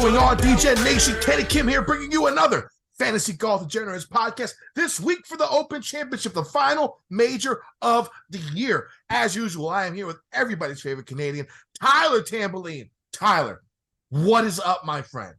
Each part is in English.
going on, DJ Nation? Kenny Kim here, bringing you another Fantasy Golf Degenerates podcast this week for the Open Championship, the final major of the year. As usual, I am here with everybody's favorite Canadian, Tyler Tamboline. Tyler, what is up, my friend?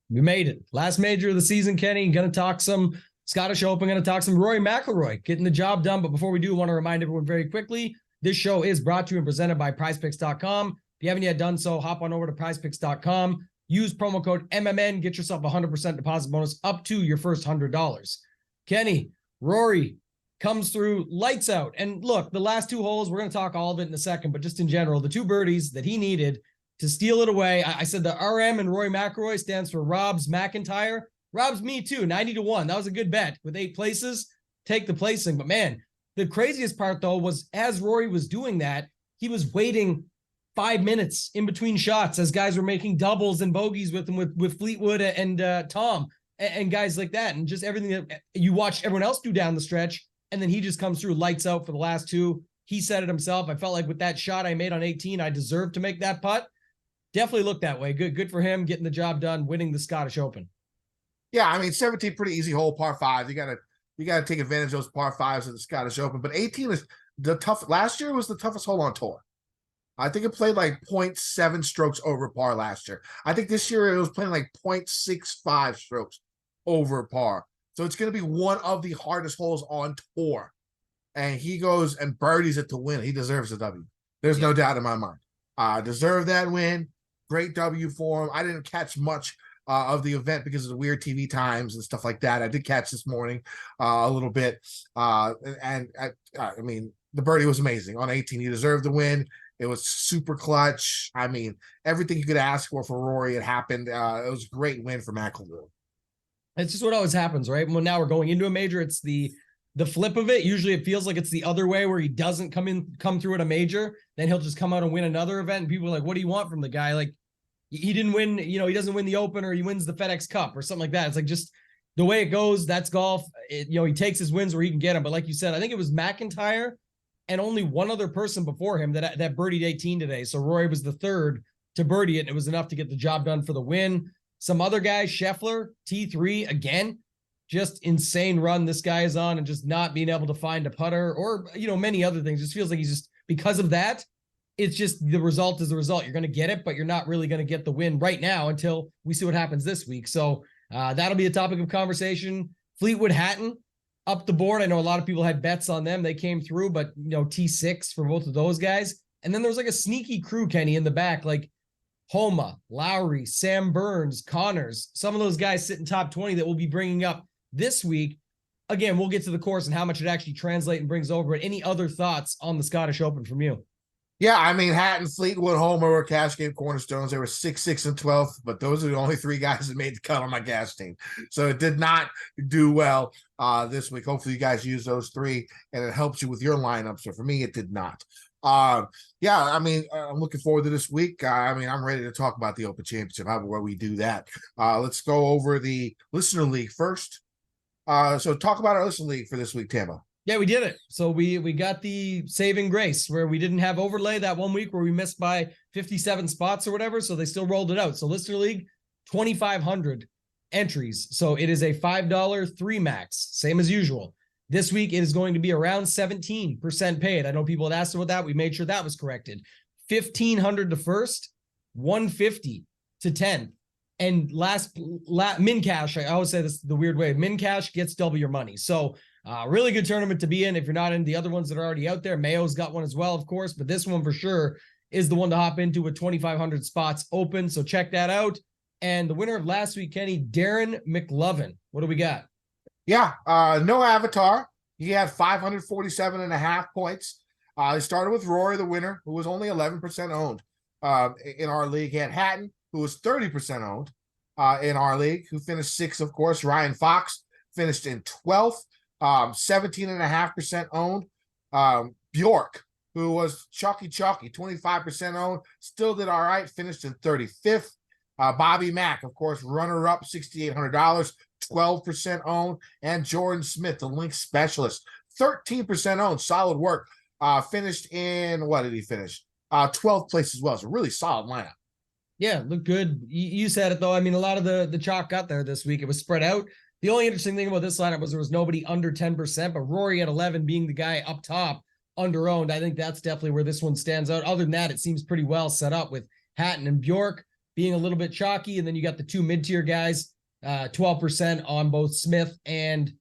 We made it. Last major of the season, Kenny. Going to talk some Scottish Open, going to talk some Rory McIlroy getting the job done. But before we do, I want to remind everyone very quickly, this show is brought to you and presented by PrizePicks.com. If you haven't yet done so, hop on over to PrizePicks.com. Use promo code MMN. Get yourself a 100% deposit bonus up to your first $100. Kenny, Rory comes through lights out. And look, the last two holes, we're going to talk all of it in a second, but just in general, the two birdies that he needed to steal it away. I said the RM and Rory McIlroy stands for Rob's McIntyre. Rob's me too, 90-1. That was a good bet. With 8 places, take the placing. But man, the craziest part though was as Rory was doing that, he was waiting 5 minutes in between shots as guys were making doubles and bogeys with him, with Fleetwood and Tom and guys like that. And just everything that you watched everyone else do down the stretch. And then he just comes through lights out for the last two. He said it himself. I felt like with that shot I made on 18, I deserved to make that putt. Definitely looked that way. Good for him getting the job done, winning the Scottish Open. Yeah, I mean, 17, pretty easy hole, par 5. You gotta take advantage of those par 5s of the Scottish Open. But 18 is the tough. Last year was the toughest hole on tour. I think it played like 0.7 strokes over par last year. I think this year it was playing like 0.65 strokes over par. So it's going to be one of the hardest holes on tour. And he goes and birdies it to win. He deserves a W. There's no doubt in my mind. Deserved that win. Great W for him. I didn't catch much of the event because of the weird TV times and stuff like that. I did catch this morning a little bit. I mean, the birdie was amazing. On 18, he deserved the win. It was super clutch. I mean, everything you could ask for Rory, it happened. It was a great win for McIlroy. It's just what always happens, right? Well, now we're going into a major. It's the flip of it. Usually it feels like it's the other way where he doesn't come through at a major. Then he'll just come out and win another event. And people are like, what do you want from the guy? Like, he didn't win, he doesn't win the Open or he wins the FedEx Cup or something like that. It's like just the way it goes. That's golf. He takes his wins where he can get them. But like you said, I think it was McIntyre and only one other person before him that birdied 18 today. So Rory was the third to birdie it, and it was enough to get the job done for the win. Some other guys, Scheffler, T3, again, just insane run this guy is on, and just not being able to find a putter or, many other things. Just feels like he's just, because of that, it's just the result is the result. You're going to get it, but you're not really going to get the win right now until we see what happens this week. So that'll be a topic of conversation. Fleetwood Hatton, up the board. I know a lot of people had bets on them. They came through, but T6 for both of those guys. And then there's like a sneaky crew, Kenny, in the back, like Homa, Lowry, Sam Burns, Connors, some of those guys sit in top 20 that we'll be bringing up this week. Again, we'll get to the course and how much it actually translates and brings over it. Any other thoughts on the Scottish Open from you? Yeah, I mean, Hatton, Fleetwood, Homer were cash game cornerstones. They were 6, 6, and 12, but those are the only 3 guys that made the cut on my cash team. So it did not do well this week. Hopefully you guys use those 3 and it helps you with your lineup. So for me, it did not. I'm looking forward to this week. I'm ready to talk about the Open Championship, however we do that. Let's go over the Listener League first. So talk about our Listener League for this week, Tambo. Yeah, we did it. So we got the saving grace where we didn't have overlay that 1 week where we missed by 57 spots or whatever. So they still rolled it out. So Listener League, 2,500 entries. So it is a $5 3 max, same as usual. This week it is going to be around 17% paid. I know people had asked about that. We made sure that was corrected. 1,500 to first, 150 to 10th. And last min cash, I always say this the weird way, min cash gets double your money. So really good tournament to be in if you're not in the other ones that are already out there. Mayo's got one as well, of course, but this one for sure is the one to hop into with 2,500 spots open. So check that out. And the winner of last week, Kenny, Darren McLovin. What do we got? Yeah, no avatar. He had 547.5 points. He started with Rory, the winner, who was only 11% owned in our league. He had Hatton, who was 30% owned in our league, who finished 6th, of course. Ryan Fox finished in 12th. 17.5% owned. Bjork, who was chalky, 25% owned, still did all right, finished in 35th. Bobby Mack, of course, runner-up, $6,800, 12% owned. And Jordan Smith, the link specialist, 13% owned, solid work. Finished in, what did he finish? 12th place as well. It's a really solid lineup. Yeah, looked good. You said it though. I mean, a lot of the chalk got there this week. It was spread out. The only interesting thing about this lineup was there was nobody under 10%, but Rory at 11 being the guy up top, under owned. I think that's definitely where this one stands out. Other than that, it seems pretty well set up with Hatton and Bjork being a little bit chalky. And then you got the two mid-tier guys, 12% on both Smith and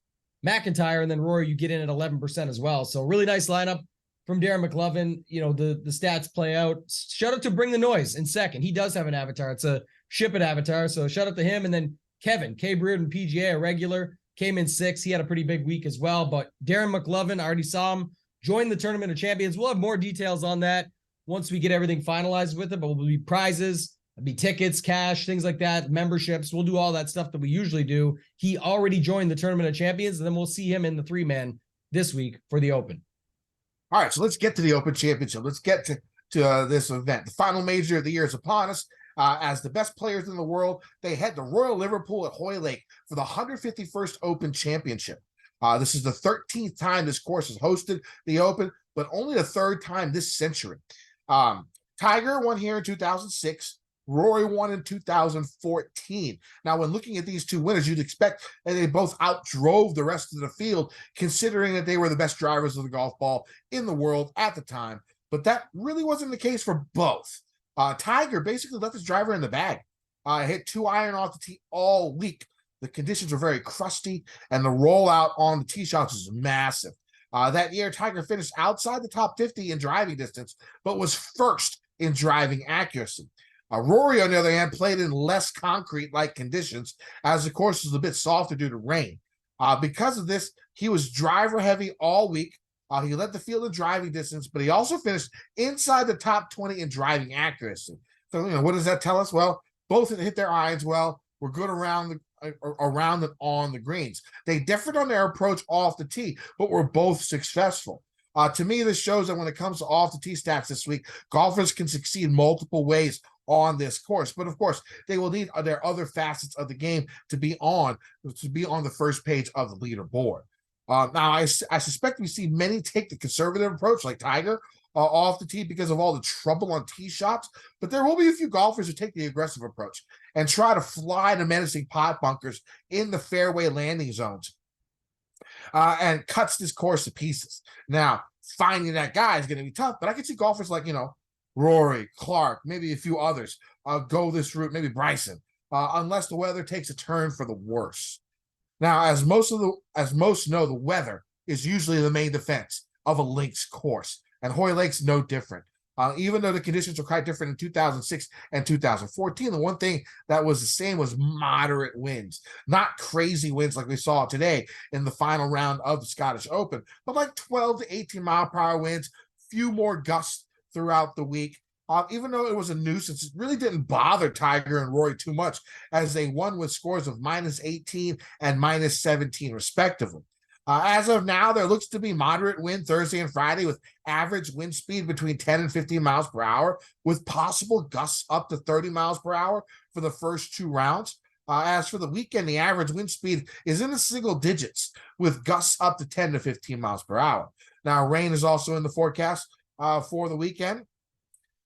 McIntyre. And then Rory, you get in at 11% as well. So really nice lineup from Darren McLovin. You know, the stats play out. Shout out to Bring the Noise in second. He does have an avatar. It's a ship it avatar. So shout out to him. And then Kevin, K. Breeden PGA, a regular, came in 6th. He had a pretty big week as well. But Darren McLovin, I already saw him join the Tournament of Champions. We'll have more details on that once we get everything finalized with it, but will be prizes, it'll be tickets, cash, things like that, memberships. We'll do all that stuff that we usually do. He already joined the Tournament of Champions, and then we'll see him in the 3-man this week for the Open. All right, so let's get to the Open Championship. Let's get to this event. The final major of the year is upon us. As the best players in the world, they head to Royal Liverpool at Hoylake for the 151st Open Championship. This is the 13th time this course has hosted the Open, but only the 3rd time this century. Tiger won here in 2006. Rory won in 2014. Now, when looking at these two winners, you'd expect that they both outdrove the rest of the field, considering that they were the best drivers of the golf ball in the world at the time. But that really wasn't the case for both. Tiger basically left his driver in the bag. Hit 2-iron off the tee all week. The conditions were very crusty, and the rollout on the tee shots was massive. That year, Tiger finished outside the top 50 in driving distance, but was first in driving accuracy. Rory, on the other hand, played in less concrete-like conditions as the course was a bit softer due to rain. Because of this, he was driver-heavy all week. He led the field in driving distance, but he also finished inside the top 20 in driving accuracy. So, what does that tell us? Well, both hit their irons well, were good around and on the greens. They differed on their approach off the tee, but were both successful. To me, this shows that when it comes to off the tee stats this week, golfers can succeed multiple ways on this course. But of course, they will need their other facets of the game to be on the first page of the leaderboard. Now, I suspect we see many take the conservative approach, like Tiger, off the tee because of all the trouble on tee shots. But there will be a few golfers who take the aggressive approach and try to fly the menacing pot bunkers in the fairway landing zones and cuts this course to pieces. Now, finding that guy is going to be tough, but I can see golfers like, Rory, Clark, maybe a few others go this route, maybe Bryson, unless the weather takes a turn for the worse. Now, as most know, the weather is usually the main defense of a links course, and Hoylake's no different. Even though the conditions were quite different in 2006 and 2014, the one thing that was the same was moderate winds. Not crazy winds like we saw today in the final round of the Scottish Open, but like 12 to 18 mile per hour winds, few more gusts throughout the week. Even though it was a nuisance, it really didn't bother Tiger and Rory too much, as they won with scores of -18 and -17 respectively. As of now, there looks to be moderate wind Thursday and Friday with average wind speed between 10 and 15 miles per hour, with possible gusts up to 30 miles per hour for the first 2 rounds. As for the weekend, the average wind speed is in the single digits, with gusts up to 10 to 15 miles per hour. Now, rain is also in the forecast for the weekend.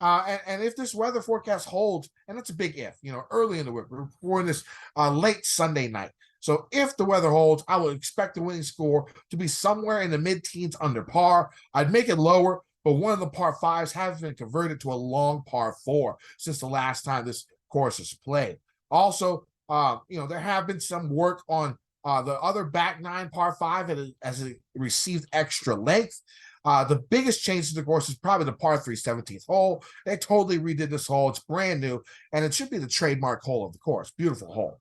And if this weather forecast holds, and that's a big if, early in the week, we're reporting this late Sunday night. So if the weather holds, I would expect the winning score to be somewhere in the mid-teens under par. I'd make it lower, but one of the par 5s has been converted to a long par 4 since the last time this course was played. Also, there have been some work on the other back 9 par 5 as it received extra length. The biggest change to the course is probably the par 3 17th hole. They totally redid this hole. It's brand new, and it should be the trademark hole of the course. Beautiful hole.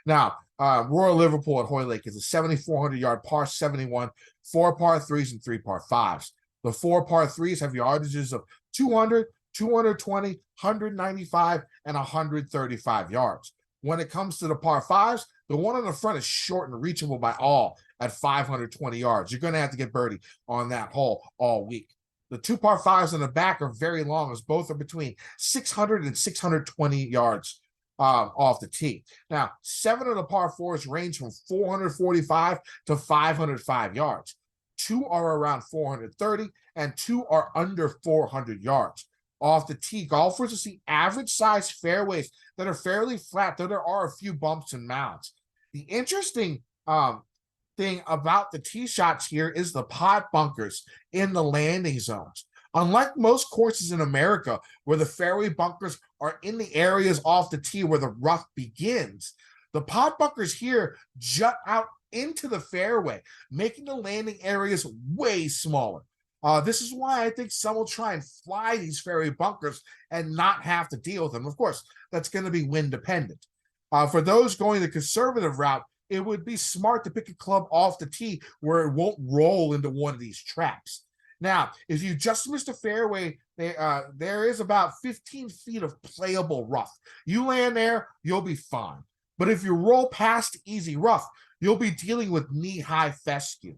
Now, Royal Liverpool at Hoylake is a 7,400-yard par 71, 4 par 3s, and 3 par 5s. The 4 par 3s have yardages of 200, 220, 195, and 135 yards. When it comes to the par 5s, the one on the front is short and reachable by all at 520 yards. You're going to have to get birdie on that hole all week. The 2 par 5s in the back are very long, as both are between 600 and 620 yards off the tee. Now, 7 of the par 4s range from 445 to 505 yards. 2 are around 430, and 2 are under 400 yards. off the tee. Golfers will see average size fairways that are fairly flat, though there are a few bumps and mounds. The interesting thing about the tee shots here is the pot bunkers in the landing zones. Unlike most courses in America, where the fairway bunkers are in the areas off the tee where the rough begins, the pot bunkers here jut out into the fairway, making the landing areas way smaller. This is why I think some will try and fly these fairway bunkers and not have to deal with them. Of course, that's going to be wind dependent. For those going the conservative route, it would be smart to pick a club off the tee where it won't roll into one of these traps. Now, if you just missed a fairway, there is about 15 feet of playable rough. You land there, you'll be fine. But if you roll past easy rough, you'll be dealing with knee-high fescue.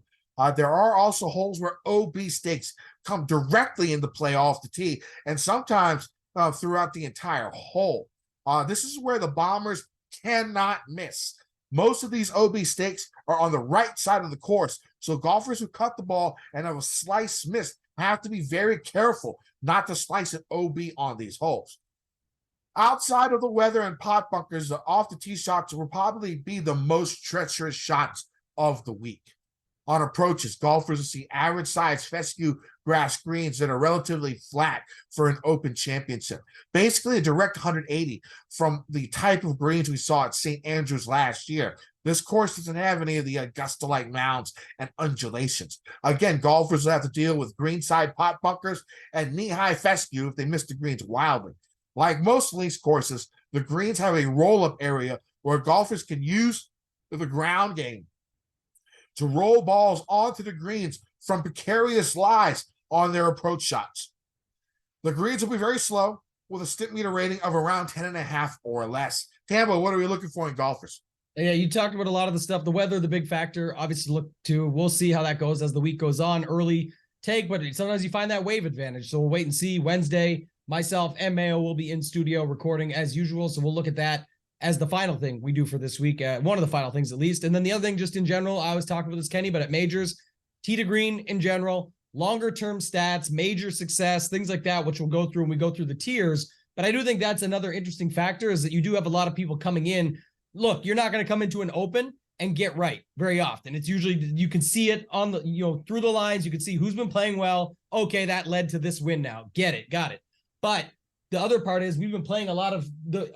There are also holes where OB stakes come directly into play off the tee, and sometimes throughout the entire hole. This is where the bombers cannot miss. Most of these OB stakes are on the right side of the course, so golfers who cut the ball and have a slice missed have to be very careful not to slice an OB on these holes. Outside of the weather and pot bunkers, the off the tee shots will probably be the most treacherous shots of the week. On approaches, golfers will see average size fescue grass greens that are relatively flat for an Open Championship. Basically a direct 180 from the type of greens we saw at St. Andrews last year. This course doesn't have any of the Augusta-like mounds and undulations. Again, golfers will have to deal with greenside pot bunkers and knee-high fescue if they miss the greens wildly. Like most links courses, the greens have a roll-up area where golfers can use the ground game to roll balls onto the greens from precarious lies on their approach shots. The greens will be very slow with a Stimpmeter rating of around 10.5 or less. Tambo, what are we looking for in golfers? Yeah, you talked about a lot of the stuff. The weather, the big factor, obviously look to. We'll see how that goes as the week goes on. Early take, but sometimes you find that wave advantage. So we'll wait and see. Wednesday, myself and Mayo will be in studio recording as usual. So we'll look at that as the final thing we do for this week. One of the final things at least. And then the other thing just in general, I was talking about this, Kenny, but at majors, tee to green in general, longer term stats, major success, things like that, which we'll go through when we go through the tiers. But I do think that's another interesting factor is that you do have a lot of people coming in. Look, you're not going to come into an Open and get right very often. It's usually, you can see it on the, through the lines, you can see who's been playing well. Okay, that led to this win now. Get it, got it. But the other part is we've been playing a lot of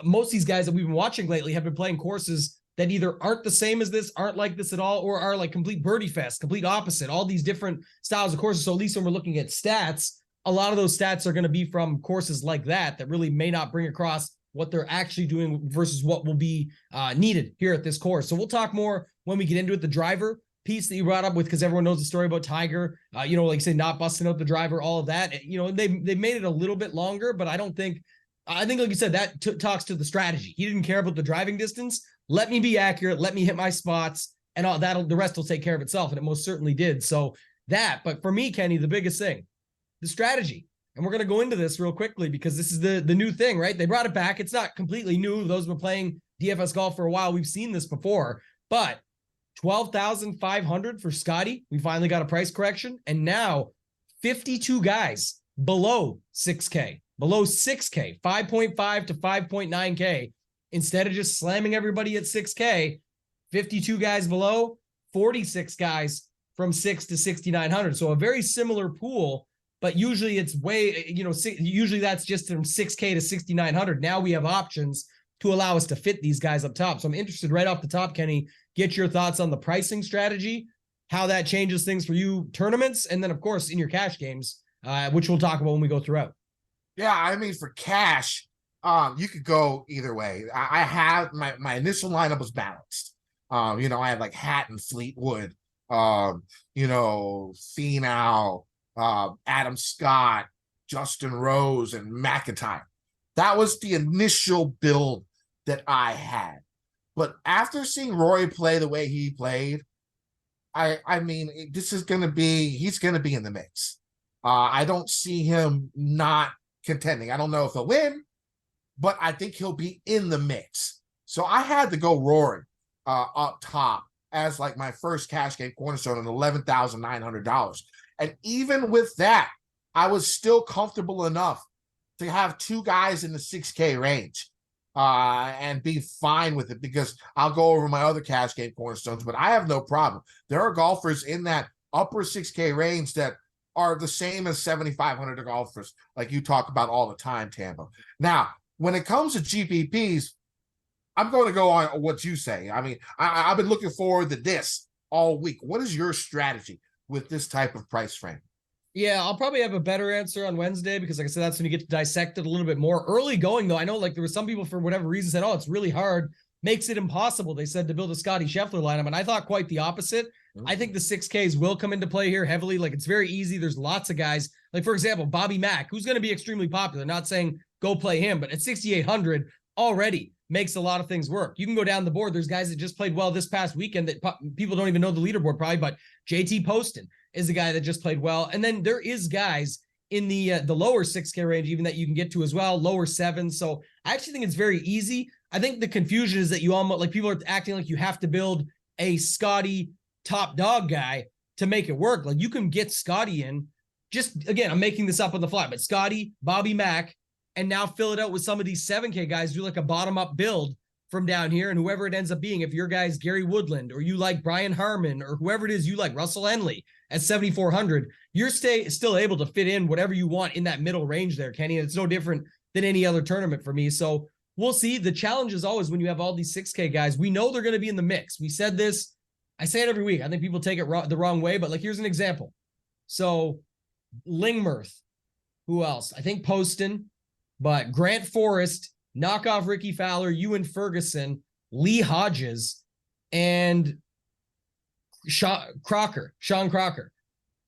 most of these guys that we've been watching lately have been playing courses that either aren't the same as this, aren't like this at all, or are like complete birdie fest, complete opposite, all these different styles of courses. So at least when we're looking at stats, a lot of those stats are going to be from courses like that really may not bring across what they're actually doing versus what will be needed here at this course. So we'll talk more when we get into it. The driver piece that you brought up with, because everyone knows the story about Tiger, like you say, not busting out the driver, all of that, they made it a little bit longer, but I think like you said, that talks to the strategy. He didn't care about the driving distance. Let me be accurate. Let me hit my spots and all that. The rest will take care of itself. And it most certainly did. So but for me, Kenny, the biggest thing, the strategy. And we're going to go into this real quickly because this is the new thing, right? They brought it back. It's not completely new. Those who have been playing DFS golf for a while, we've seen this before, but 12,500 for Scotty. We finally got a price correction. And now 52 guys below 6K, 5.5 to 5.9K. Instead of just slamming everybody at 6K, 52 guys below, 46 guys from 6 to 6,900. So a very similar pool, but usually it's usually that's just from 6K to 6,900. Now we have options to allow us to fit these guys up top. So I'm interested right off the top, Kenny, get your thoughts on the pricing strategy, how that changes things for you tournaments, and then of course in your cash games, which we'll talk about when we go throughout. Yeah, I mean, for cash, you could go either way. I have my initial lineup was balanced. I had like Hatton, Fleetwood, Finau, Adam Scott, Justin Rose, and McIntyre. That was the initial build that I had. But after seeing Rory play the way he played, I mean, he's going to be in the mix. I don't see him not contending. I don't know if he'll win, but I think he'll be in the mix. So I had to go Rory up top as like my first cash game cornerstone at $11,900. And even with that, I was still comfortable enough to have two guys in the 6K range and be fine with it, because I'll go over my other cash game cornerstones, but I have no problem. There are golfers in that upper 6K range that are the same as 7,500 golfers, like you talk about all the time, Tambo. Now, when it comes to GPPs, I'm going to go on what you say. I mean, I've been looking forward to this all week. What is your strategy with this type of price frame? Yeah, I'll probably have a better answer on Wednesday because, like I said, that's when you get to dissect it a little bit more. Early going, though, I know like there were some people for whatever reason said, oh, it's really hard, makes it impossible, they said, to build a Scotty Scheffler lineup. And I thought quite the opposite. I think the 6Ks will come into play here heavily. Like, it's very easy. There's lots of guys. Like, for example, Bobby Mack, who's going to be extremely popular. Not saying go play him, but at 6,800 already makes a lot of things work. You can go down the board. There's guys that just played well this past weekend that people don't even know the leaderboard probably, but JT Poston is a guy that just played well. And then there is guys in the lower 6K range even that you can get to as well, lower 7. So I actually think it's very easy. I think the confusion is that you almost, like, people are acting like you have to build a Scotty top dog guy to make it work. Like, you can get Scotty in, just, again, I'm making this up on the fly, but Scotty, Bobby Mack, and now fill it out with some of these 7K guys, do like a bottom-up build from down here, and whoever it ends up being, if your guy's Gary Woodland, or you like Brian Harmon, or whoever it is you like, Russell Henley at 7,400, you're still able to fit in whatever you want in that middle range there, Kenny, and it's no different than any other tournament for me. So we'll see. The challenge is always when you have all these 6K guys, we know they're going to be in the mix. We said this, I say it every week. I think people take it the wrong way, but like, here's an example. So Lingmerth, who else? I think Poston, but Grant Forrest, knock off Ricky Fowler, Ewan Ferguson, Lee Hodges, and Sean Crocker.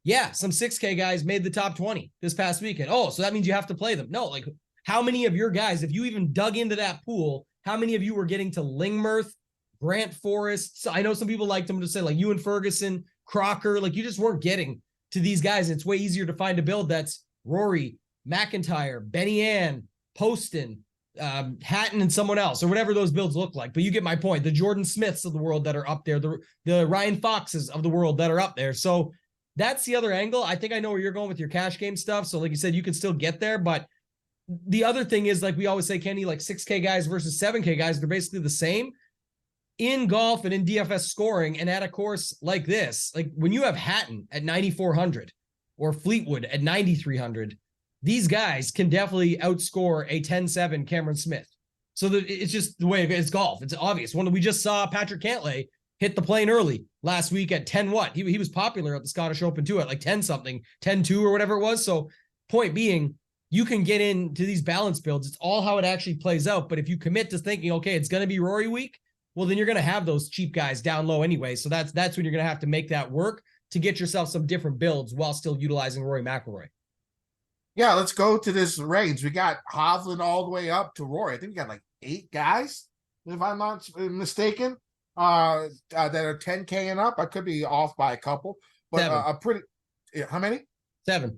Yeah, some 6K guys made the top 20 this past weekend. Oh, so that means you have to play them. No, like, how many of your guys, if you even dug into that pool, how many of you were getting to Lingmerth, Grant Forrest? So I know some people liked them to say like Ewan Ferguson, Crocker, like, you just weren't getting to these guys. It's way easier to find a build that's Rory, McIntyre, Benny Ann, Poston, Hatton, and someone else, or whatever those builds look like. But you get my point. The Jordan Smiths of the world that are up there, the Ryan Foxes of the world that are up there. So that's the other angle. I think I know where you're going with your cash game stuff. So like you said, you can still get there. But the other thing is, like we always say, Kenny, like 6K guys versus 7K guys, they're basically the same in golf and in DFS scoring. And at a course like this, like when you have Hatton at 9,400 or Fleetwood at 9,300, these guys can definitely outscore a 10-7 Cameron Smith. So that it's just the way it's golf. It's obvious. When we just saw Patrick Cantlay hit the plane early last week at 10 what? He was popular at the Scottish Open too, at like 10 something, 10-2 or whatever it was. So point being, you can get into these balance builds. It's all how it actually plays out. But if you commit to thinking, okay, it's going to be Rory week, well, then you're going to have those cheap guys down low anyway. So that's when you're going to have to make that work to get yourself some different builds while still utilizing Rory McIlroy. Yeah, let's go to this range. We got Hovland all the way up to Rory. I think we got like 8 guys, if I'm not mistaken, that are 10K and up. I could be off by a couple, but a pretty. How many? 7.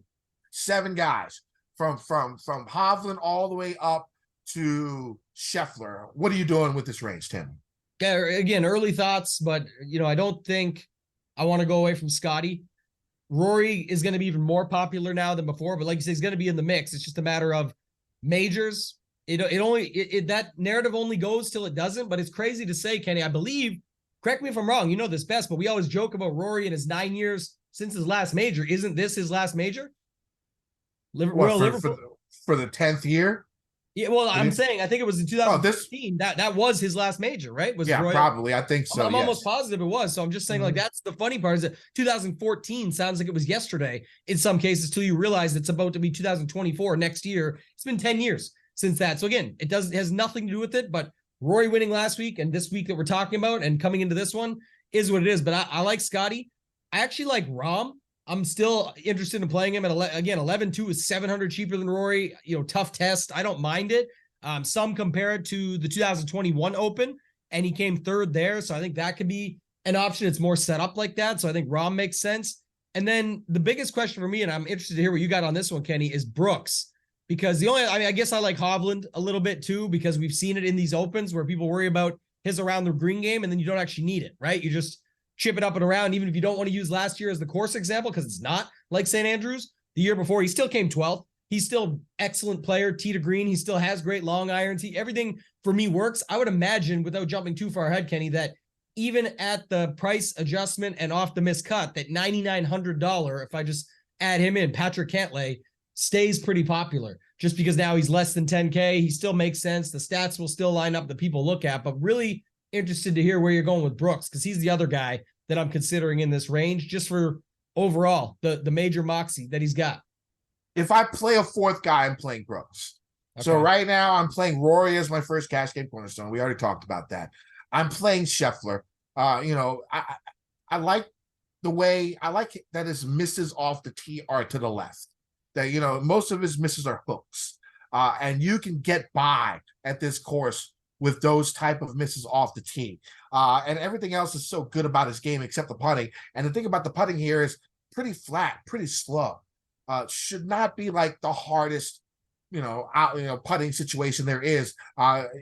7 guys from Hovland all the way up to Scheffler. What are you doing with this range, Tim? Yeah, again, early thoughts, but I don't think I want to go away from Scotty. Rory is going to be even more popular now than before, but like you say, he's going to be in the mix. It's just a matter of majors. That narrative only goes till it doesn't, but it's crazy to say, Kenny, I believe, correct me if I'm wrong, you know this best, but we always joke about Rory and his 9 years since his last major. Isn't this his last major? Royal Liverpool? For the 10th year? Yeah, well, I'm saying, I think it was in 2015. That was his last major, right? Was Royal? Probably. I think so. I'm almost positive it was. So I'm just saying, like, that's the funny part, is that 2014 sounds like it was yesterday in some cases, till you realize it's about to be 2024 next year. It's been 10 years since that. So again, it has nothing to do with it, but Rory winning last week and this week that we're talking about and coming into this one is what it is. But I like Scotty. I actually like Rahm. I'm still interested in playing him at 11-2 is 700 cheaper than Rory. Tough test. I don't mind it. Some compare it to the 2021 Open, and he came 3rd there. So I think that could be an option. It's more set up like that. So I think Rahm makes sense. And then the biggest question for me, and I'm interested to hear what you got on this one, Kenny, is Brooks. Because I guess I like Hovland a little bit too, because we've seen it in these Opens where people worry about his around the green game, and then you don't actually need it, right? You just chip it up and around, even if you don't want to use last year as the course example, because it's not like St. Andrews. The year before, he still came 12th. He's still excellent player, tee to green. He still has great long irons. Everything for me works. I would imagine, without jumping too far ahead, Kenny, that even at the price adjustment and off the miscut, that $9,900, if I just add him in, Patrick Cantlay stays pretty popular just because now he's less than 10K. He still makes sense. The stats will still line up that people look at, but really interested to hear where you're going with Brooks, because he's the other guy that I'm considering in this range just for overall the major moxie that he's got. If I play a fourth guy, I'm playing Brooks. Okay. So right now I'm playing Rory as my first cash game cornerstone. We already talked about that. I'm playing Scheffler. I like the way, I like that his misses off the tee are to the left. That, most of his misses are hooks. And you can get by at this course with those type of misses off the tee. And everything else is so good about his game except the putting. And the thing about the putting here is pretty flat, pretty slow. Should not be like the hardest, putting situation there is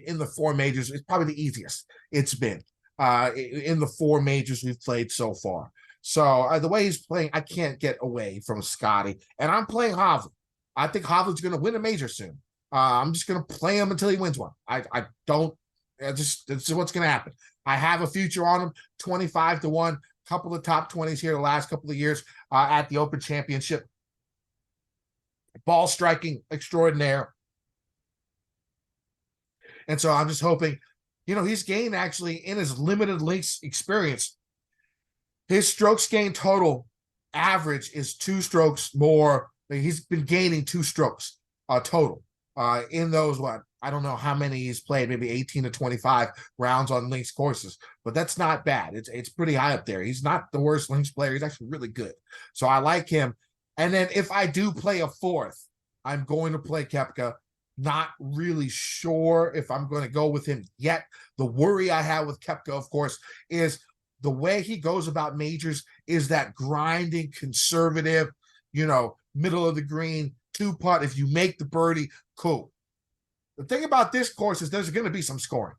in the 4 majors. It's probably the easiest it's been in the 4 majors we've played so far. So the way he's playing, I can't get away from Scotty. And I'm playing Hovland. I think Hovland's going to win a major soon. I'm just going to play him until he wins one. It's what's going to happen. I have a future on him, 25-1, couple of top 20s here the last couple of years at the Open Championship. Ball striking extraordinaire. And so I'm just hoping, he's gained actually in his limited links experience. His strokes gained total average is 2 strokes more. He's been gaining 2 strokes total in those, I don't know how many he's played, maybe 18 to 25 rounds on links courses, but that's not bad. It's pretty high up there. He's not the worst links player. He's actually really good. So I like him. And then if I do play a fourth, I'm going to play Koepka. Not really sure if I'm going to go with him yet. The worry I have with Koepka, of course, is the way he goes about majors is that grinding, conservative, middle of the green, 2-putt. If you make the birdie, cool. The thing about this course is there's going to be some scoring.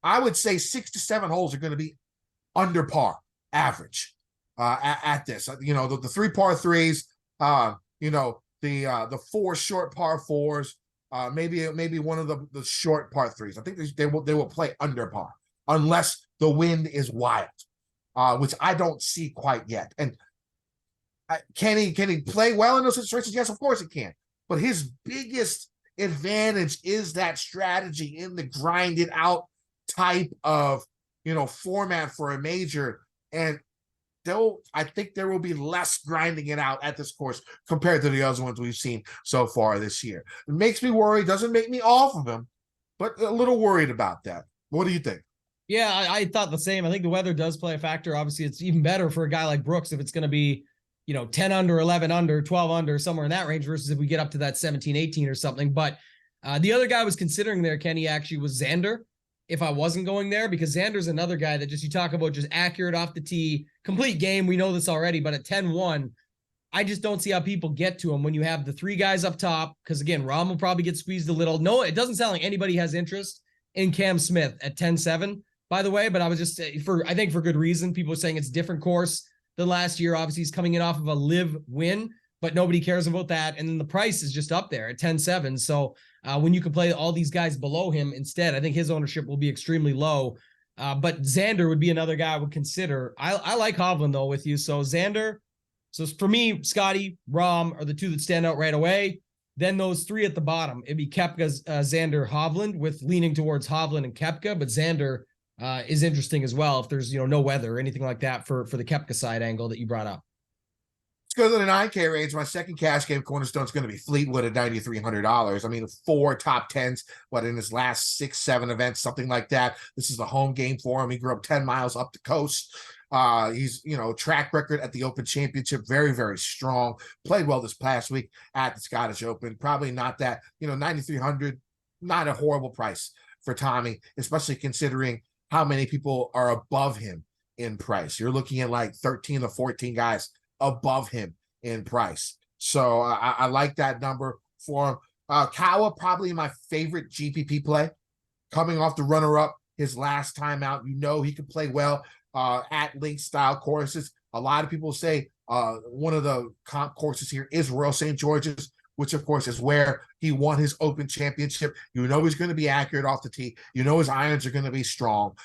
I would say 6 to 7 holes are going to be under par, average at this. The 3 par 3s, the 4 short par 4s, maybe one of the short par 3s. I think they will play under par unless the wind is wild, which I don't see quite yet. And can he play well in those situations? Yes, of course he can. But his biggest advantage is that strategy in the grinded out type of format for a major. And I think there will be less grinding it out at this course compared to the other ones we've seen so far this year. It makes me worry. Doesn't make me off of him, but a little worried about that. What do you think? Yeah, I thought the same. I think the weather does play a factor. Obviously, it's even better for a guy like Brooks if it's going to be, 10 under, 11 under, 12 under, somewhere in that range versus if we get up to that 17, 18 or something. But the other guy I was considering there, Kenny, actually was Xander. If I wasn't going there, because Xander's another guy that you talk about just accurate off the tee, complete game. We know this already, but at 10-1, I just don't see how people get to him when you have the 3 guys up top. Because again, Rahm will probably get squeezed a little. No, it doesn't sound like anybody has interest in Cam Smith at 10-7, by the way, but I was just I think for good reason. People are saying it's a different course than last year. Obviously, he's coming in off of a live win, but nobody cares about that. And then the price is just up there at 10-7. So when you can play all these guys below him instead, I think his ownership will be extremely low. But Xander would be another guy I would consider. I like Hovland, though, with you. So Xander. So for me, Scotty, Rahm are the 2 that stand out right away. Then those 3 at the bottom. It'd be Koepka, Xander, Hovland, with leaning towards Hovland and Koepka. But Xander is interesting as well if there's no weather or anything like that for the Koepka side angle that you brought up. Let's go to the 9K range. My second cash game cornerstone is going to be Fleetwood at $9,300. I mean, 4 top 10s, in his last 6-7 events, something like that. This is the home game for him. He grew up 10 miles up the coast. He's, track record at the Open Championship, very, very strong. Played well this past week at the Scottish Open. Probably not that, $9,300, not a horrible price for Tommy, especially considering how many people are above him in price. You're looking at like 13 to 14 guys above him in price. So I like that number for him. Kawa, probably my favorite GPP play, coming off the runner-up his last time out. He could play well at link style courses. A lot of people say one of the comp courses here is Royal St. George's, which of course is where he won his Open Championship. You know he's going to be accurate off the tee. You know his irons are going to be strong.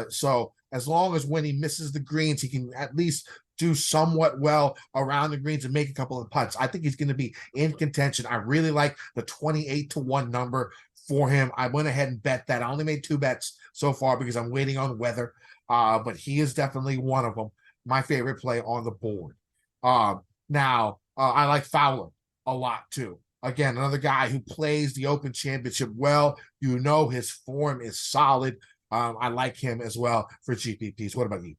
So as long as when he misses the greens, he can at least do somewhat well around the greens and make a couple of putts, I think he's going to be in contention. I really like the 28-1 number for him. I went ahead and bet that. I only made 2 bets so far because I'm waiting on weather, but he is definitely one of them. My favorite play on the board. Now, I like Fowler a lot too. Again, another guy who plays the Open Championship well. You know his form is solid. I like him as well for GPPs. What about you?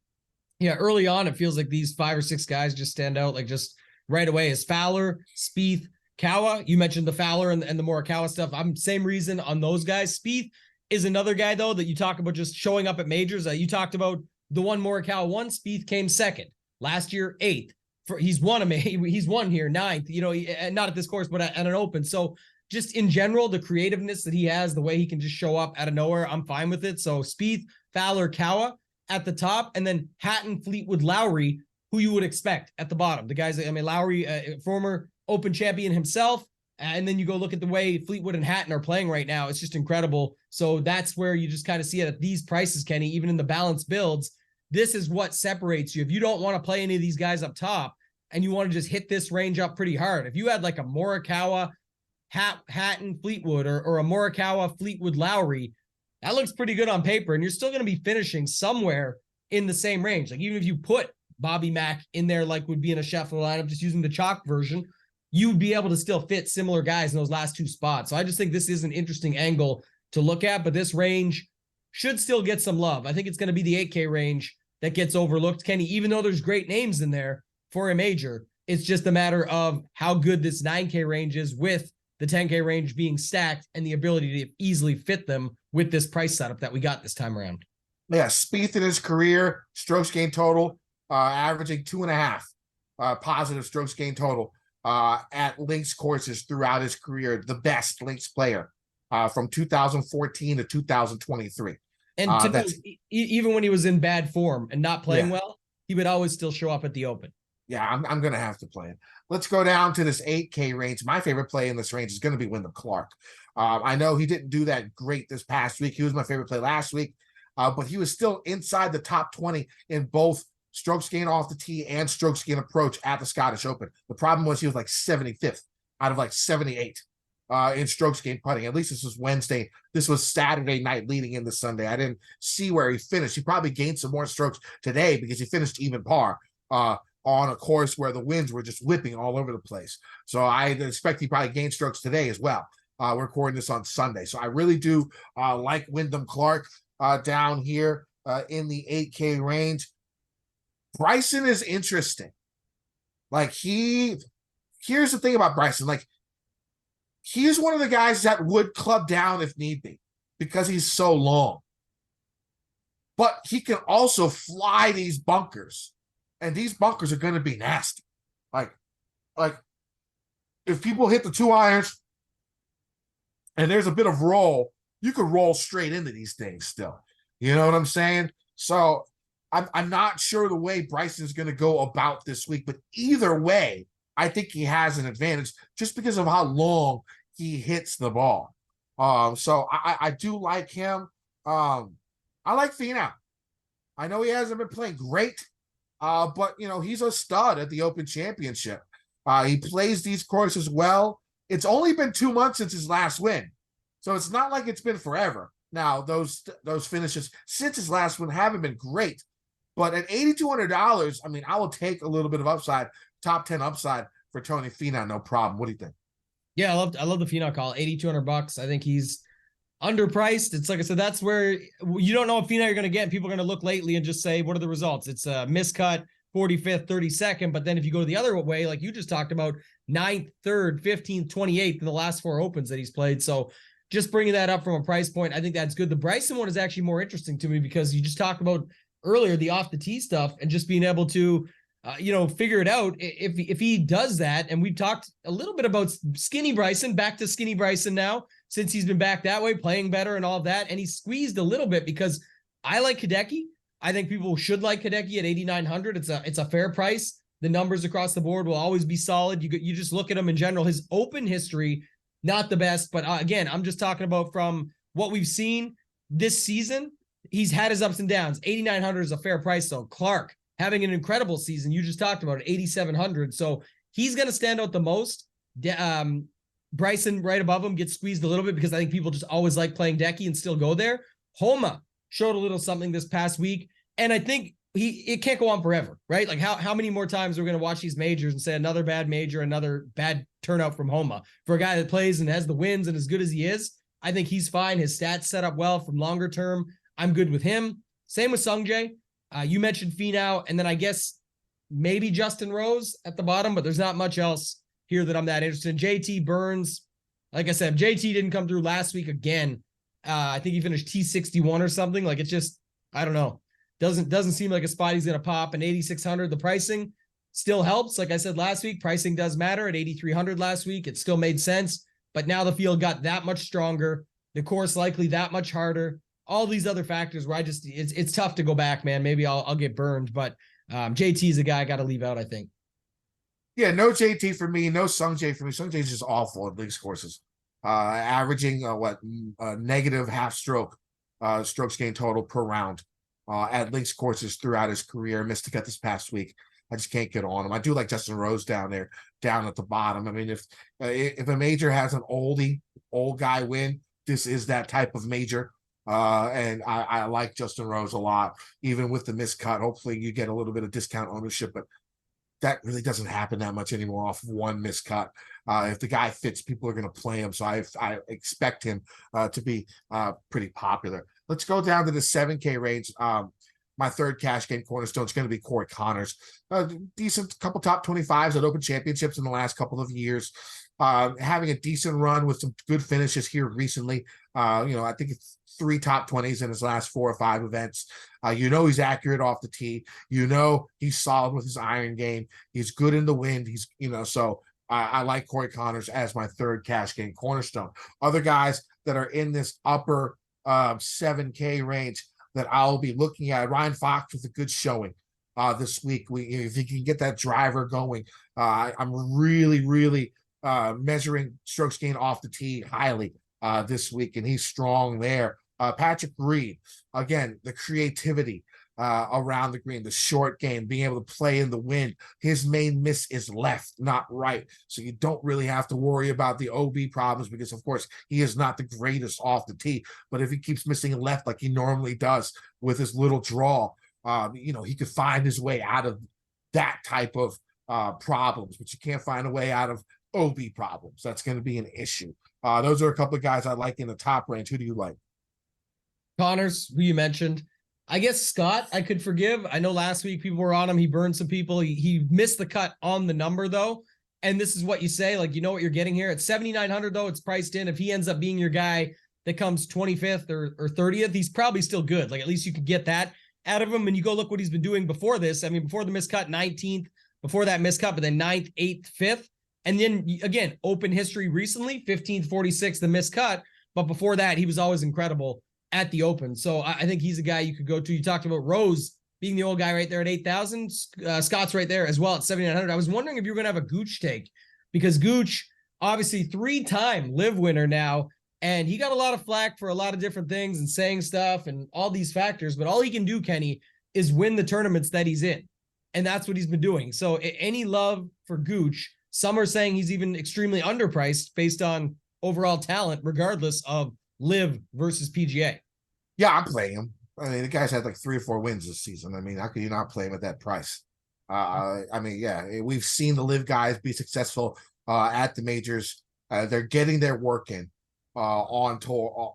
Yeah, early on, it feels like these 5 or 6 guys just stand out like just right away. Is Fowler, Spieth, Kawa. You mentioned the Fowler and the Morikawa stuff. I'm same reason on those guys. Spieth is another guy, though, that you talk about just showing up at majors. You talked about the one Morikawa won. Spieth came second. Last year, 8th. He's won here 9th, you know, not at this course, but at an Open. So just in general, the creativeness that he has, the way he can just show up out of nowhere, I'm fine with it. So Spieth, Fowler, Kawa at the top, and then Hatton, Fleetwood, Lowry, who you would expect at the bottom. The guys, I mean, Lowry, former Open champion himself, and then you go look at the way Fleetwood and Hatton are playing right now. It's just incredible. So that's where you just kind of see it at these prices, Kenny, even in the balanced builds. This is what separates you. If you don't want to play any of these guys up top and you want to just hit this range up pretty hard, if you had like a Morikawa, Hatton, Fleetwood, or a Morikawa, Fleetwood, Lowry, that looks pretty good on paper, and you're still going to be finishing somewhere in the same range. Like even if you put Bobby Mack in there, like would be in a Scheffler lineup, just using the chalk version, you would be able to still fit similar guys in those last 2 spots. So I just think this is an interesting angle to look at, but this range should still get some love. I think it's going to be the 8K range that gets overlooked, Kenny, even though there's great names in there for a major. It's just a matter of how good this 9K range is with the 10K range being stacked and the ability to easily fit them with this price setup that we got this time around. Yeah, Spieth in his career, strokes gained total, averaging 2.5 positive strokes gained total at links courses throughout his career. The best links player from 2014 to 2023. And even when he was in bad form and not playing well, he would always still show up at the Open. Yeah, I'm going to have to play it. Let's go down to this 8K range. My favorite play in this range is going to be Wyndham Clark. I know he didn't do that great this past week. He was my favorite play last week, but he was still inside the top 20 in both strokes gained off the tee and strokes gained approach at the Scottish Open. The problem was he was like 75th out of like 78 in strokes gained putting. At least this was Wednesday. This was Saturday night leading into Sunday. I didn't see where he finished. He probably gained some more strokes today because he finished even par on a course where the winds were just whipping all over the place. So I expect he probably gained strokes today as well. We're recording this on Sunday. So I really do like Wyndham Clark down here in the 8K range. Bryson is interesting. Like here's the thing about Bryson. Like he's one of the guys that would club down if need be because he's so long. But he can also fly these bunkers. And these bunkers are going to be nasty. Like if people hit the 2 irons and there's a bit of roll, you could roll straight into these things still. You know what I'm saying? So I'm not sure the way Bryson's going to go about this week, but either way, I think he has an advantage just because of how long he hits the ball. So I do like him. I like Finau. I know he hasn't been playing great. But, you know, he's a stud at the Open Championship. He plays these courses well. It's only been 2 months since his last win. So it's not like it's been forever. Now, those finishes since his last win haven't been great. But at $8,200, I mean, I will take a little bit of upside, top 10 upside for Tony Finau, no problem. What do you think? Yeah, I love the Finau call. $8,200. I think he's underpriced. It's like I said, that's where you don't know what Finau you're going to get. People are going to look lately and just say, what are the results? It's a miscut, 45th, 32nd. But then if you go the other way, like you just talked about, 9th, 3rd, 15th, 28th in the last 4 Opens that he's played. So just bringing that up from a price point, I think that's good. The Bryson one is actually more interesting to me because you just talked about earlier the off the tee stuff and just being able to figure it out. If he does that, and we've talked a little bit about skinny Bryson, back to skinny Bryson now, since he's been back that way, playing better and all of that. And he's squeezed a little bit because I like Hideki. I think people should like Hideki at 8,900. It's a fair price. the numbers across the board will always be solid. You just look at him in general. His Open history, not the best, but again, I'm just talking about from what we've seen this season. He's had his ups and downs. 8,900 is a fair price though. Clark having an incredible season. You just talked about it, 8,700. So he's going to stand out the most. Bryson right above him gets squeezed a little bit because I think people just always like playing Decky and still go there. Homa showed a little something this past week. And I think it can't go on forever, right? Like how many more times are we going to watch these majors and say another bad major, another bad turnout from Homa for a guy that plays and has the wins and as good as he is? I think he's fine. His stats set up well from longer term. I'm good with him. Same with Sungjae. You mentioned Finau, and then I guess maybe Justin Rose at the bottom, but there's not much else here that I'm that interested in. JT Burns, like I said, JT didn't come through last week again. I think he finished T61 or something. Like it's just, I don't know. Doesn't seem like a spot he's going to pop. And 8,600, the pricing still helps. Like I said last week, pricing does matter. At 8,300 last week, it still made sense. But now the field got that much stronger. The course likely that much harder. All these other factors where it's tough to go back, man. Maybe I'll get burned. But JT is a guy I got to leave out, I think. Yeah, no JT for me, no Sungjae for me. Sungjae is just awful at links courses. Averaging negative half stroke strokes gained total per round at links courses throughout his career. Missed the cut this past week. I just can't get on him. I do like Justin Rose down at the bottom. I mean, if a major has an old guy win, this is that type of major. And I like Justin Rose a lot, even with the miscut. Hopefully you get a little bit of discount ownership, but that really doesn't happen that much anymore off of one miscut. If the guy fits, people are going to play him. So I expect him to be pretty popular. Let's go down to the 7K range. My third cash game cornerstone is going to be Corey Connors. Decent couple top 25s at Open Championships in the last couple of years. Having a decent run with some good finishes here recently. I think it's 3 top 20s in his last 4 or 5 events. He's accurate off the tee. He's solid with his iron game. He's good in the wind. So I like Corey Connors as my third cash game cornerstone. Other guys that are in this upper 7K range that I'll be looking at, Ryan Fox with a good showing this week. If he can get that driver going, I'm really, really measuring strokes gained off the tee highly this week, and he's strong there. Patrick Reed, again, the creativity around the green, the short game, being able to play in the wind. His main miss is left, not right. So you don't really have to worry about the OB problems because, of course, he is not the greatest off the tee. But if he keeps missing left like he normally does with his little draw, he could find his way out of that type of problems, but you can't find a way out of OB problems. That's going to be an issue. Those are a couple of guys I like in the top range. Who do you like? Connors, who you mentioned. I guess Scott, I could forgive. I know last week people were on him. He burned some people. He missed the cut on the number, though. And this is what you say. Like, you know what you're getting here. At 7,900, though, it's priced in. If he ends up being your guy that comes 25th or 30th, he's probably still good. Like, at least you could get that out of him. And you go look what he's been doing before this. I mean, before the miscut, 19th. Before that miscut, but then 9th, 8th, 5th. And then, again, Open history recently, 15th, 46th, the miscut. But before that, he was always incredible at the Open. So I think he's a guy you could go to. You talked about Rose being the old guy right there at 8,000. Scott's right there as well at 7,900. I was wondering if you were going to have a Gooch take, because Gooch, obviously 3-time live winner now, and he got a lot of flack for a lot of different things and saying stuff and all these factors, but all he can do, Kenny, is win the tournaments that he's in. And that's what he's been doing. So any love for Gooch, some are saying he's even extremely underpriced based on overall talent, regardless of live versus PGA. Yeah, I'm playing him. I mean, the guy's had like 3 or 4 wins this season. I mean, how can you not play him at that price? We've seen the live guys be successful at the majors. They're getting their work in on tour,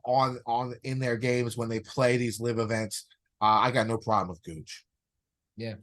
in their games when they play these live events. I got no problem with Gooch. Yeah.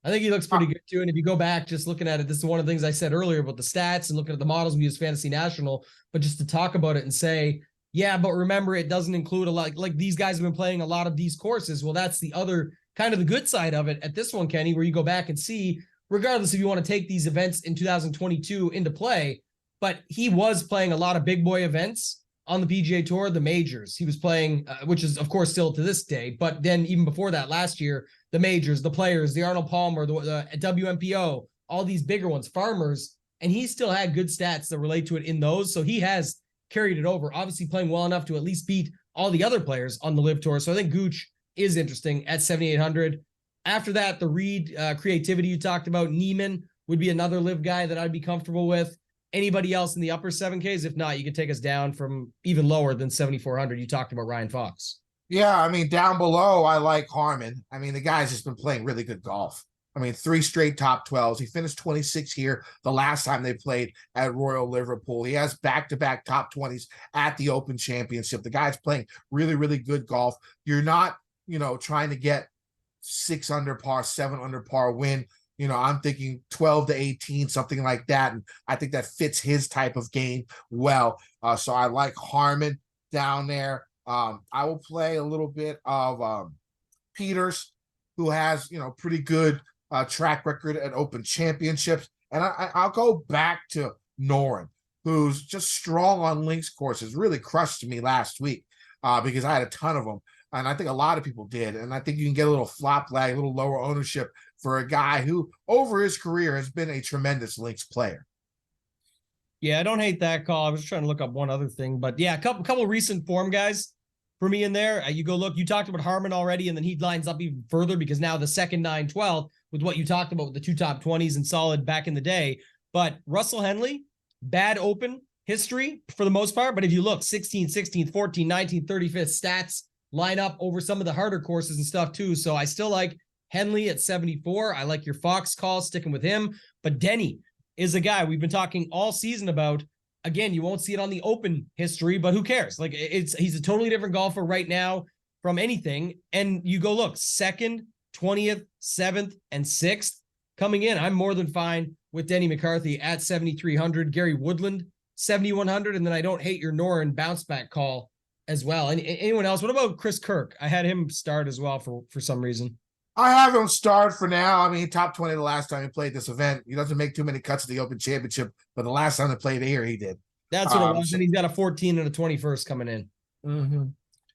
I think he looks pretty good too. And if you go back, just looking at it, this is one of the things I said earlier about the stats and looking at the models we use Fantasy National, but just to talk about it and say, yeah, but remember, it doesn't include a lot. Like these guys have been playing a lot of these courses. Well, that's the other kind of the good side of it at this one, Kenny, where you go back and see, regardless if you want to take these events in 2022 into play, but he was playing a lot of big boy events on the PGA Tour, the majors. He was playing, which is, of course, still to this day. But then even before that, last year, the majors, the players, the Arnold Palmer, the WMPO, all these bigger ones, Farmers, and he still had good stats that relate to it in those. So he has carried it over, obviously playing well enough to at least beat all the other players on the Live Tour. So I think Gooch is interesting at 7,800. After that, the Reed creativity you talked about, Neiman would be another Live guy that I'd be comfortable with. Anybody else in the upper 7Ks? If not, you could take us down from even lower than 7,400. You talked about Ryan Fox. Yeah, I mean, down below, I like Harman. I mean, the guy's just been playing really good golf. I mean, 3 straight top 12s. He finished 26 here the last time they played at Royal Liverpool. He has back-to-back top 20s at the Open Championship. The guy's playing really, really good golf. You're not, trying to get 6 under par, 7 under par win. I'm thinking 12 to 18, something like that. And I think that fits his type of game well. So I like Harman down there. I will play a little bit of Peters, who has, pretty good track record at Open Championships. And I'll go back to Noren, who's just strong on links courses, really crushed me last week because I had a ton of them. And I think a lot of people did. And I think you can get a little flop lag, a little lower ownership for a guy who over his career has been a tremendous links player. Yeah, I don't hate that call. I was trying to look up one other thing, but yeah, a couple recent form guys for me in there. You go look, you talked about Harman already, and then he lines up even further because now the second 9-12 with what you talked about with the 2 top 20s and solid back in the day. But Russell Henley, bad Open history for the most part. But if you look, 16, 16, 14, 19, 35th stats line up over some of the harder courses and stuff too. So I still like Henley at 74. I like your Fox call, sticking with him. But Denny is a guy we've been talking all season about. Again, you won't see it on the Open history, but who cares? Like he's a totally different golfer right now from anything. And you go look, 2nd, 20th, 7th, and 6th coming in. I'm more than fine with Denny McCarthy at 7,300, Gary Woodland 7,100, and then I don't hate your Noren bounce back call as well. And anyone else? What about Chris Kirk? I had him start as well for some reason. I have him start for now. I mean, top 20 the last time he played this event. He doesn't make too many cuts at the Open Championship, but the last time they played here, he did. That's what it was. And he's got a 14 and a 21st coming in. Mm-hmm.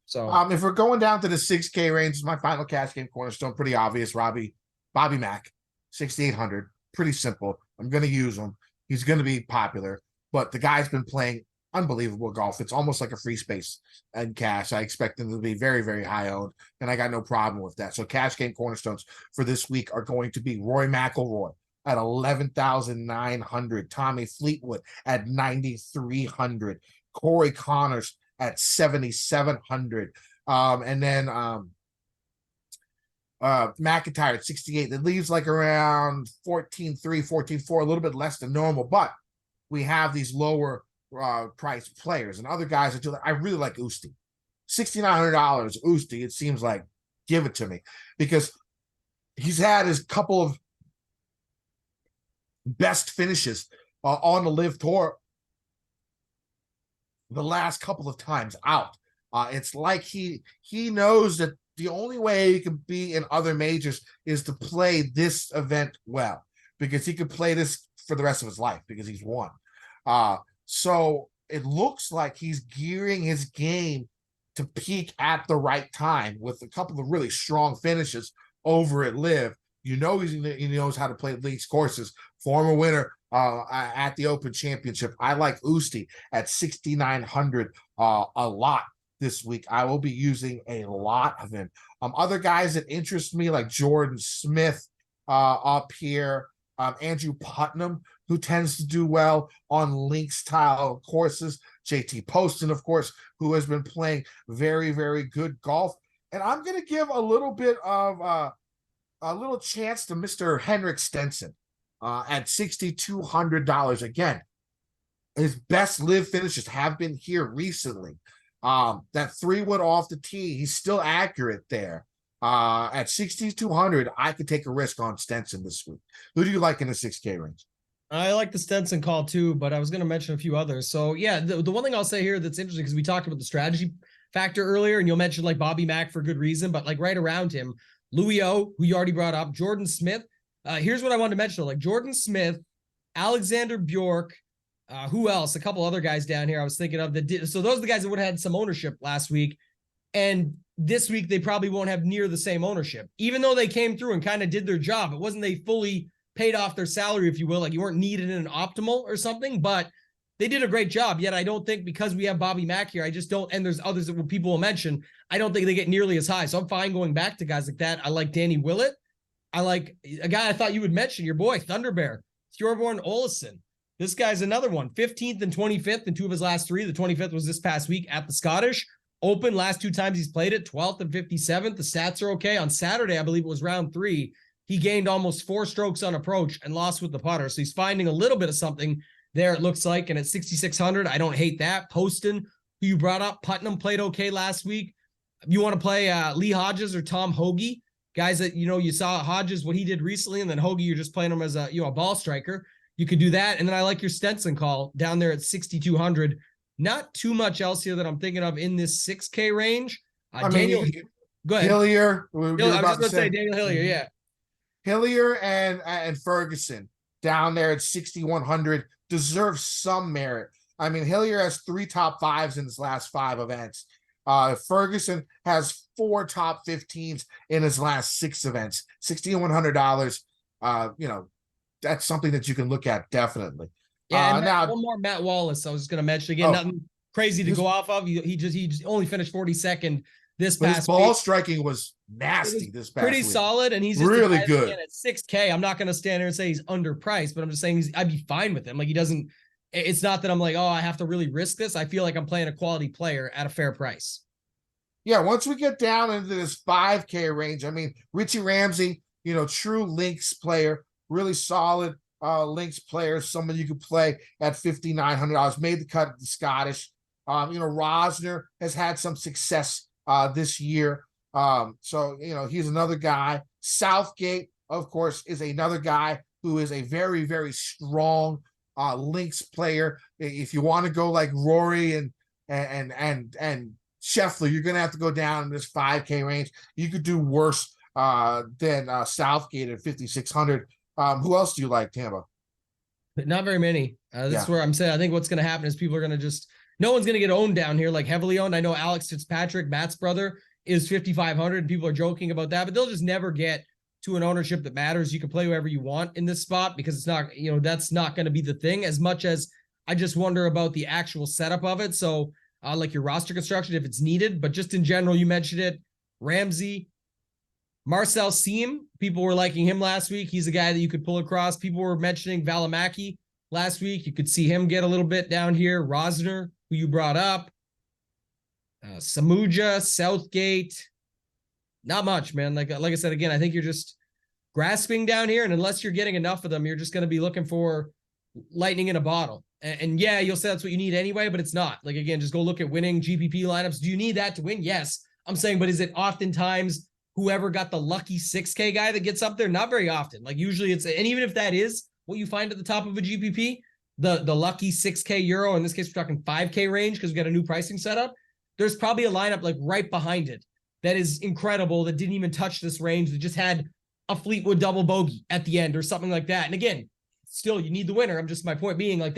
So if we're going down to the 6K range, my final cash game cornerstone, pretty obvious. Bobby Mack, 6,800. Pretty simple. I'm going to use him. He's going to be popular, but the guy's been playing unbelievable golf. It's almost like a free space and cash. I expect them to be very, very high owned, and I got no problem with that. So cash game cornerstones for this week are going to be Rory McIlroy at 11,900, Tommy Fleetwood at 9,300, Corey Connors at 7,700, and then McIntyre at 68. That leaves like around 14,300, 14,400, a little bit less than normal, but we have these lower price players and other guys that do that. I really like Usti. $6,900 Usti, it seems like, give it to me, because he's had his couple of best finishes on the Live Tour the last couple of times out. It's like he knows that the only way he can be in other majors is to play this event well, because he could play this for the rest of his life because he's won. So it looks like he's gearing his game to peak at the right time with a couple of really strong finishes over at Live. He knows how to play links courses. Former winner at the Open Championship. I like Usti at 6,900 a lot this week. I will be using a lot of him. Other guys that interest me, like Jordan Smith up here, Andrew Putnam, who tends to do well on links style courses, JT Poston, of course, who has been playing very, very good golf. And I'm going to give a little bit of a little chance to Mr. Henrik Stenson at $6,200. Again, his best Live finishes have been here recently. That 3-wood off the tee, he's still accurate there. At 6,200, I could take a risk on Stenson this week. Who do you like in the 6K range? I like the Stenson call too, but I was going to mention a few others. So yeah, the one thing I'll say here that's interesting, because we talked about the strategy factor earlier, and you'll mention like Bobby Mack for good reason, but like right around him, Louis O, who you already brought up, Jordan Smith. Here's what I wanted to mention, like Jordan Smith, Alexander Bjork, who else? A couple other guys down here I was thinking of that did. So those are the guys that would have had some ownership last week. And this week, they probably won't have near the same ownership, even though they came through and kind of did their job. It wasn't they fully paid off their salary, if you will. Like you weren't needed in an optimal or something, but they did a great job. Yet I don't think because we have Bobby Mack here, I just don't, and there's others that people will mention, I don't think they get nearly as high. So I'm fine going back to guys like that. I like Danny Willett. I like a guy I thought you would mention, your boy, Thunder Bear, Thorbjorn Olesen. This guy's another one, 15th and 25th in 2 of his last 3. The 25th was this past week at the Scottish Open. Last 2 times he's played it, 12th and 57th. The stats are okay. On Saturday, I believe it was round 3, he gained almost 4 strokes on approach and lost with the putter. So he's finding a little bit of something there, it looks like. And at 6,600, I don't hate that. Poston, who you brought up, Putnam played okay last week. You want to play Lee Hodges or Tom Hoagie, guys that, you saw Hodges, what he did recently, and then Hoagie, you're just playing him as a ball striker. You could do that. And then I like your Stenson call down there at 6,200. Not too much else here that I'm thinking of in this 6K range. Daniel, go ahead. Hillier. I was just going to say Daniel Hillier, yeah. Hillier and Ferguson down there at 6,100 deserve some merit. I mean, Hillier has 3 top 5s in his last 5 events. Ferguson has 4 top 15s in his last 6 events. $6,100. That's something that you can look at definitely. Yeah, now one more, Matt Wallace. I was just going to mention again, nothing crazy to go off of. He just only finished 42nd this past his ball week. Striking was nasty this past pretty week. Solid, and he's just really good at 6K. I'm not going to stand there and say he's underpriced, but I'm just saying I'd be fine with him. Like he doesn't. It's not that I'm like, oh, I have to really risk this. I feel like I'm playing a quality player at a fair price. Yeah, once we get down into this 5K range, I mean, Richie Ramsey, true links player, really solid links player, someone you could play at $5,900, made the cut at the Scottish. Rosner has had some success this year. So he's another guy. Southgate, of course, is another guy who is a very, very strong links player. If you want to go like Rory and Scheffler, you're going to have to go down in this 5K range. You could do worse than Southgate at 5,600. Who else do you like, Tambo? But not very many. This is where I'm saying I think what's going to happen is people are going to just no one's going to get owned down here, like heavily owned. I know Alex Fitzpatrick, Matt's brother, is 5,500, and people are joking about that, but they'll just never get to an ownership that matters. You can play whoever you want in this spot because it's not, that's not going to be the thing as much as I just wonder about the actual setup of it. So like your roster construction, if it's needed, but just in general, you mentioned it, Ramsey, Marcel Siem, people were liking him last week. He's a guy that you could pull across. People were mentioning Valimaki last week. You could see him get a little bit down here. Rosner, who you brought up. Samuja, Southgate. Not much, man. Like I said, again, I think you're just grasping down here. And unless you're getting enough of them, you're just going to be looking for lightning in a bottle. And yeah, you'll say that's what you need anyway, but it's not. Like, again, just go look at winning GPP lineups. Do you need that to win? Yes. I'm saying, but is it oftentimes whoever got the lucky 6K guy that gets up there? Not very often. Like usually it's, and even if that is what you find at the top of a GPP, the lucky 6K euro, in this case, we're talking 5K range because we got a new pricing setup. There's probably a lineup like right behind it that is incredible that didn't even touch this range, that just had a Fleetwood double bogey at the end or something like that. And again, still you need the winner. I'm just, my point being like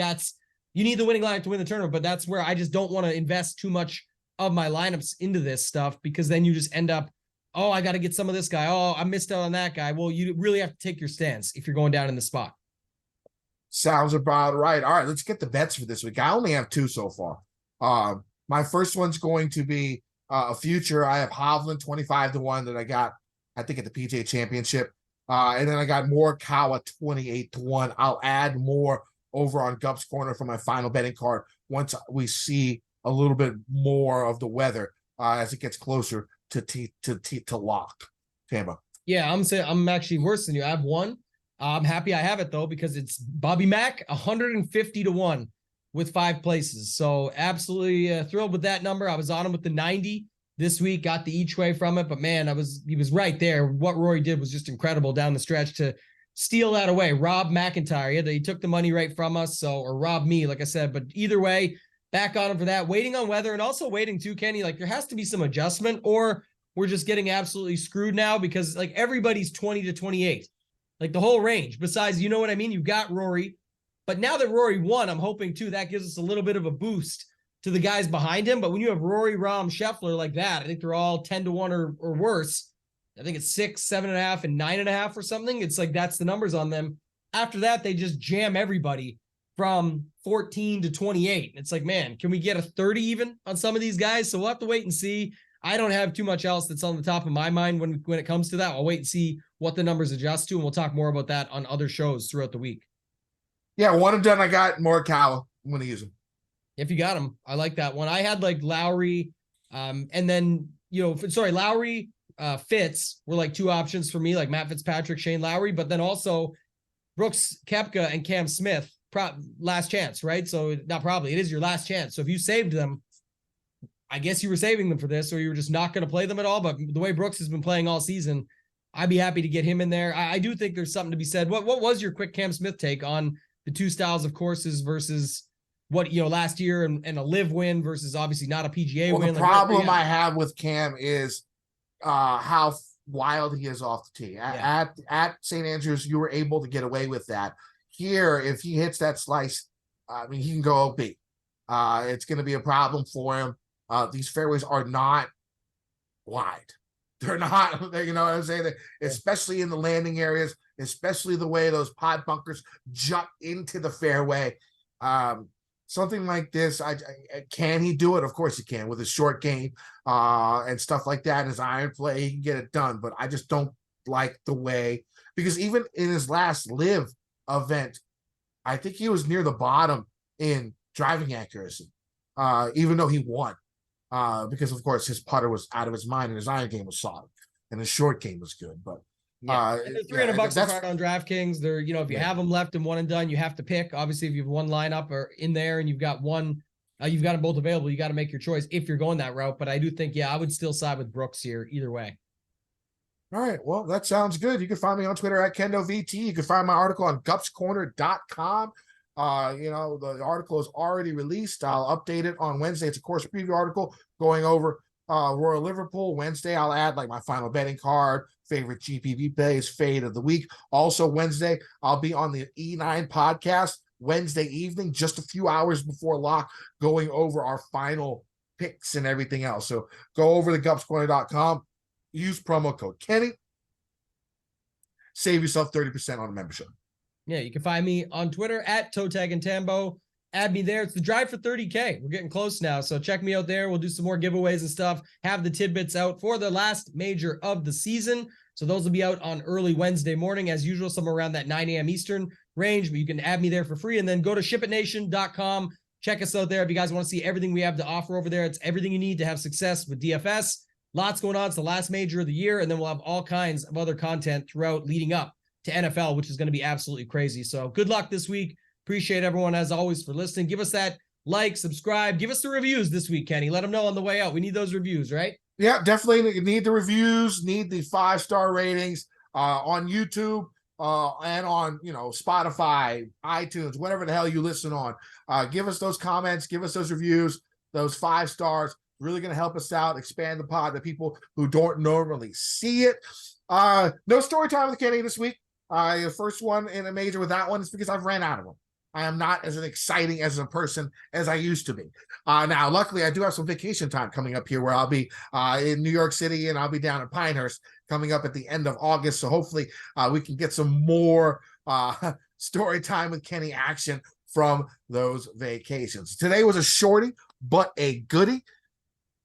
you need the winning lineup to win the tournament, but that's where I just don't want to invest too much of my lineups into this stuff because then you just end up, oh, I got to get some of this guy. Oh, I missed out on that guy. Well, you really have to take your stance if you're going down in the spot. Sounds about right. All right, let's get the bets for this week. I only have 2 so far. My first one's going to be a future. I have Hovland 25-1 that I got, I think, at the PGA Championship. And then I got Morikawa 28-1. I'll add more over on Gup's Corner for my final betting card once we see a little bit more of the weather as it gets closer to lock. Tambo. Yeah, I'm actually worse than you. I have 1. I'm happy I have it though because it's Bobby Mack 150-1 with 5 places. So absolutely thrilled with that number. I was on him with the 90 this week, got the each way from it, but man, he was right there. What Rory did was just incredible down the stretch to steal that away. Rob McIntyre, he took the money right from us, or rob me, like I said, but either way, back on him for that. Waiting on weather and also waiting too, Kenny, like there has to be some adjustment or we're just getting absolutely screwed now because like everybody's 20 to 28, like the whole range. Besides, you know what I mean? You've got Rory, but now that Rory won, I'm hoping too, that gives us a little bit of a boost to the guys behind him. But when you have Rory, Rahm, Scheffler like that, I think they're all 10-1 or worse. I think it's 6, 7.5, and 9.5 or something. It's like, that's the numbers on them. After that, they just jam everybody from 14 to 28. It's like, man, can we get a 30 even on some of these guys? So we'll have to wait and see. I don't have too much else that's on the top of my mind when it comes to that. I'll wait and see what the numbers adjust to, and we'll talk more about that on other shows throughout the week. Yeah, one and done. I got Morikawa. I'm going to use him. If you got him, I like that one. I had like Lowry, and then, Lowry, Fitz were like two options for me, like Matt Fitzpatrick, Shane Lowry, but then also Brooks Koepka and Cam Smith, last chance, right? So not probably, it is your last chance. So if you saved them, I guess you were saving them for this, or you were just not going to play them at all. But the way Brooks has been playing all season, I'd be happy to get him in there. I do think there's something to be said. What was your quick Cam Smith take on the two styles of courses versus what, last year and a live win versus obviously not a PGA win? The problem I have with Cam is how wild he is off the tee. At St. Andrews, you were able to get away with that. Here, if he hits that slice, he can go OB. It's going to be a problem for him. These fairways are not wide. They're not, you know what I'm saying? Especially in the landing areas, especially the way those pod bunkers jut into the fairway. Something like this, can he do it? Of course he can, with his short game and stuff like that. His iron play, he can get it done. But I just don't like the way, because even in his last live event, I think he was near the bottom in driving accuracy, even though he won. Because of course his putter was out of his mind and his iron game was solid and his short game was good. But and they're $300 a card on DraftKings. They're, if you have them left and one and done, you have to pick. Obviously, if you have one lineup or in there and you've got one, you've got them both available, you got to make your choice if you're going that route. But I do think, I would still side with Brooks here either way. All right. Well, that sounds good. You can find me on Twitter at KendoVT. You can find my article on gupscorner.com. The article is already released. I'll update it on Wednesday. It's a course preview article going over Royal Liverpool. Wednesday, I'll add like my final betting card, favorite GPP plays, fade of the week. Also Wednesday, I'll be on the E9 podcast Wednesday evening, just a few hours before lock, going over our final picks and everything else. So go over to gupscorner.com, use promo code Kenny, save yourself 30% on a membership. Yeah, you can find me on Twitter at ToeTagAndTambo. Add me there. It's the drive for 30K. We're getting close now, so check me out there. We'll do some more giveaways and stuff. Have the tidbits out for the last major of the season. So those will be out on early Wednesday morning, as usual, somewhere around that 9 a.m. Eastern range. But you can add me there for free, and then go to shipitnation.com. Check us out there if you guys want to see everything we have to offer over there. It's everything you need to have success with DFS. Lots going on. It's the last major of the year, and then we'll have all kinds of other content throughout leading up to NFL, which is going to be absolutely crazy. So good luck this week. Appreciate everyone, as always, for listening. Give us that like, subscribe, give us the reviews this week, Kenny. Let them know on the way out. We need those reviews, right? Yeah, definitely need the reviews, need the 5-star ratings on YouTube and on, Spotify, iTunes, whatever the hell you listen on. Give us those comments, give us those reviews, those 5 stars. Really going to help us out, expand the pod to people who don't normally see it. No story time with Kenny this week. The first one in a major with that one is because I've ran out of them. I am not as exciting as a person as I used to be. Now, luckily, I do have some vacation time coming up here where I'll be in New York City and I'll be down in Pinehurst coming up at the end of August. So hopefully we can get some more story time with Kenny action from those vacations. Today was a shorty, but a goodie.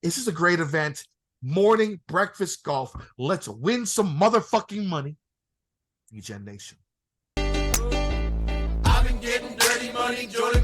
This is a great event. Morning breakfast golf. Let's win some motherfucking money. Gen Nation. I've been getting dirty money, Jordan.